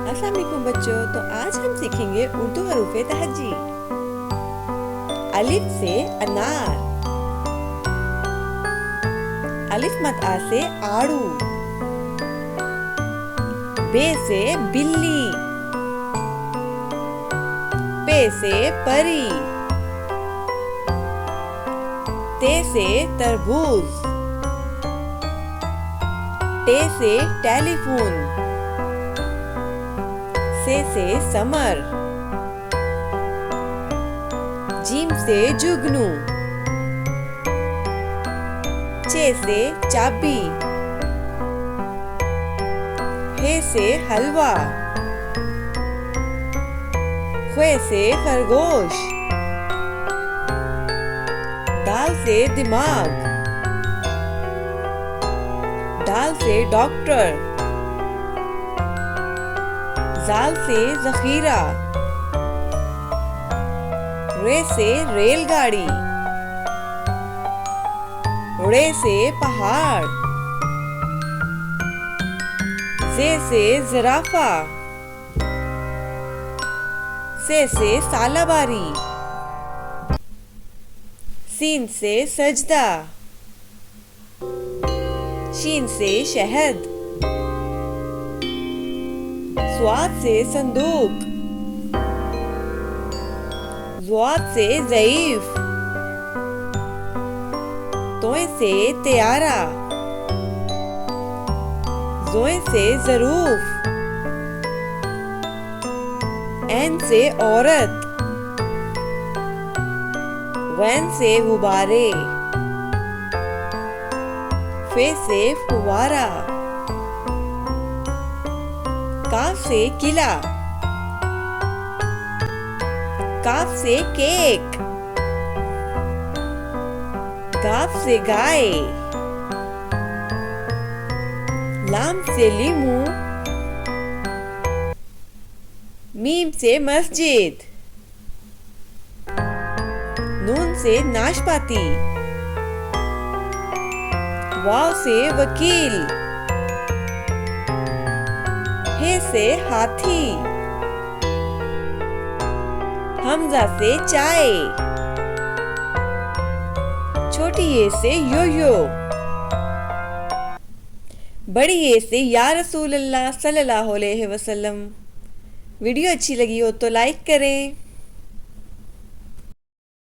अस्सलाम वालेकुम बच्चों। तो आज हम सीखेंगे उर्दू हरूफ़े तहज्जी। अलिफ से अनार, अलिफ मद आ से आड़ू, बे से बिल्ली, पे से परी, ते से तरबूज, टे से टेलीफोन, से समर, जीम से जुगनू, चे से चाबी, हे से हलवा, ख्वे से खरगोश, दाल से दिमाग, दाल से डॉक्टर, जाल से जखीरा, रे से रेलगाड़ी, रे से पहाड़, से जिराफा, से सालाबारी, सीन से सजदा, शीन से शहद, स्वाद से संदूक, ज़्वाद से ज़ईफ, तोए से त्यारा, ज़ोए से ज़रूफ, ऐन से औरत, गैन से गुब्बारे, फे से फुवारा, काफ से किला, काफ से केक, गाफ से गाय, लाम से लीमू, मीम से मस्जिद, नून से नाशपाती, वाव से वकील, हे से हाथी, हमजा से चाय, छोटी ए से यो-यो, बड़ी ए से या रसूल अल्लाह सल्लल्लाहु अलैहि वसल्लम। वीडियो अच्छी लगी हो तो लाइक करें।